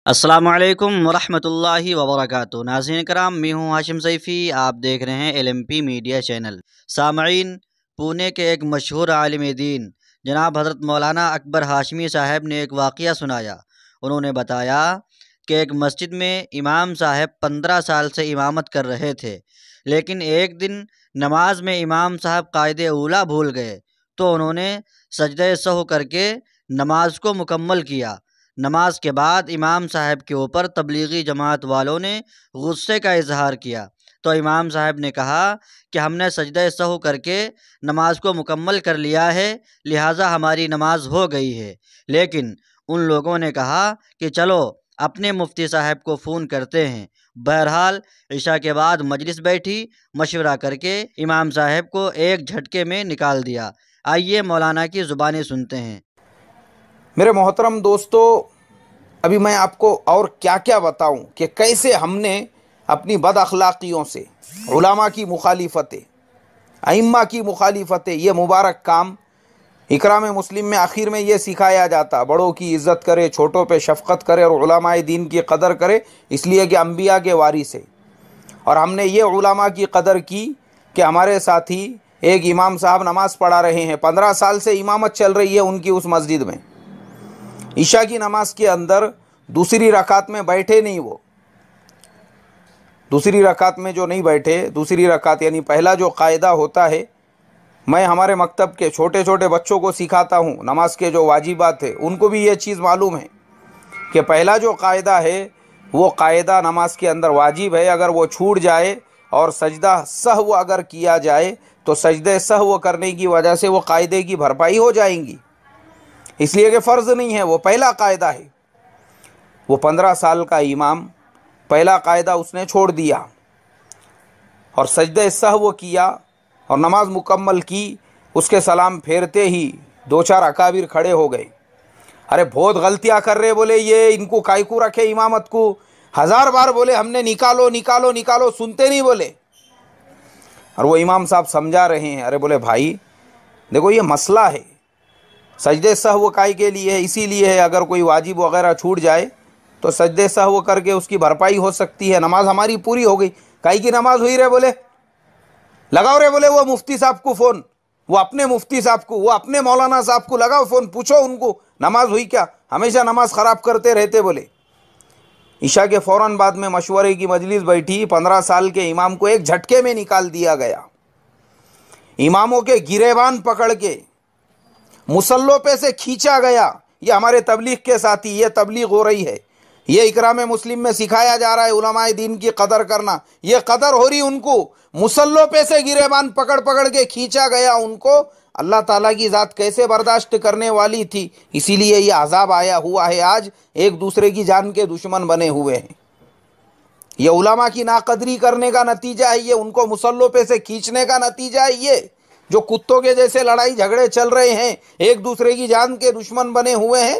السلام علیکم ورحمۃ اللہ وبرکاتہ۔ ناظرین کرام، میں ہوں ہاشم سیفی، آپ دیکھ رہے ہیں LMP میڈیا چینل۔ سامعین، پونے کے ایک مشہور عالم دین جناب حضرت مولانا اکبر ہاشمی صاحب نے ایک واقعہ سنایا۔ انہوں نے بتایا کہ ایک مسجد میں امام صاحب 15 سال سے امامت کر رہے تھے، لیکن ایک دن نماز میں امام صاحب قاعدہ اولیٰ بھول گئے تو انہوں نے سجدہ سہو کر کے نماز کو مکمل کیا۔ نماز کے بعد امام صاحب کے اوپر تبلیغی جماعت والوں نے غصے کا اظہار کیا تو امام صاحب نے کہا کہ ہم نے سجدہ سہو کر کے نماز کو مکمل کر لیا ہے، لہٰذا ہماری نماز ہو گئی ہے۔ لیکن ان لوگوں نے کہا کہ چلو اپنے مفتی صاحب کو فون کرتے ہیں۔ بہرحال عشاء کے بعد مجلس بیٹھی، مشورہ کر کے امام صاحب کو ایک جھٹکے میں نکال دیا۔ آئیے مولانا کی زبانیں سنتے ہیں۔ میرے محترم دوستو، ابھی میں آپ کو اور کیا کیا بتاؤں کہ کیسے ہم نے اپنی بد اخلاقیوں سے، علماء کی مخالفتیں، ائمہ کی مخالفتیں، یہ مبارک کام اکرام مسلم میں آخر میں یہ سکھایا جاتا، بڑوں کی عزت کرے، چھوٹوں پہ شفقت کرے اور علماء دین کی قدر کرے، اس لیے کہ انبیاء کے وارث ہے۔ اور ہم نے یہ علماء کی قدر کی کہ ہمارے ساتھی ایک امام صاحب نماز پڑھا رہے ہیں، 15 سال سے امامت چل رہی ہے ان کی اس مسجد میں۔ عشاء کی نماز کے اندر دوسری رکعت میں بیٹھے نہیں، وہ دوسری رکعت میں جو نہیں بیٹھے، دوسری رکعت یعنی پہلا جو قاعدہ ہوتا ہے، میں ہمارے مکتب کے چھوٹے چھوٹے بچوں کو سکھاتا ہوں، نماز کے جو واجبات ہیں ان کو بھی یہ چیز معلوم ہے کہ پہلا جو قاعدہ ہے وہ قاعدہ نماز کے اندر واجب ہے، اگر وہ چھوٹ جائے اور سجدہ سہو اگر کیا جائے تو سجدہ سہو کرنے کی وجہ سے وہ قاعدے کی بھرپائی ہو جائیں گی، اس لیے کہ فرض نہیں ہے، وہ پہلا قاعدہ ہے۔ وہ 15 سال کا امام پہلا قاعدہ اس نے چھوڑ دیا اور سجدہ سہو کیا اور نماز مکمل کی۔ اس کے سلام پھیرتے ہی 2-4 اکابر کھڑے ہو گئے، ارے بہت غلطیاں کر رہے، بولے یہ ان کو کائی کو رکھے امامت کو، 1000 بار بولے ہم نے نکالو نکالو نکالو، سنتے نہیں بولے۔ اور وہ امام صاحب سمجھا رہے ہیں، ارے بولے بھائی دیکھو یہ مسئلہ ہے، سجدے سہو کائی کے لیے ہے، اسی لیے ہے اگر کوئی واجب وغیرہ چھوٹ جائے تو سجدے سہو کر کے اس کی بھرپائی ہو سکتی ہے، نماز ہماری پوری ہو گئی۔ کائی کی نماز ہوئی رہے، بولے لگاؤ رہے، بولے وہ مفتی صاحب کو فون، وہ اپنے مفتی صاحب کو، وہ اپنے مولانا صاحب کو لگاؤ فون، پوچھو ان کو نماز ہوئی کیا، ہمیشہ نماز خراب کرتے رہتے بولے۔ عشاء کے فوراً بعد میں مشورے کی مجلس بیٹھی، 15 سال کے امام کو ایک جھٹکے میں نکال دیا گیا، اماموں کے گریبان پکڑ کے مسلوں پہ سے کھینچا گیا۔ یہ ہمارے تبلیغ کے ساتھی، یہ تبلیغ ہو رہی ہے، یہ اکرام مسلم میں سکھایا جا رہا ہے علماء دین کی قدر کرنا، یہ قدر ہو رہی ان کو، مسلوں پہ سے گریبان پکڑ پکڑ کے کھینچا گیا ان کو۔ اللہ تعالیٰ کی ذات کیسے برداشت کرنے والی تھی، اسی لیے یہ عذاب آیا ہوا ہے، آج ایک دوسرے کی جان کے دشمن بنے ہوئے ہیں۔ یہ علماء کی ناقدری کرنے کا نتیجہ ہے، یہ ان کو مسلوں پہ سے کھینچنے کا نتیجہ ہے، یہ جو کتوں کے جیسے لڑائی جھگڑے چل رہے ہیں، ایک دوسرے کی جان کے دشمن بنے ہوئے ہیں۔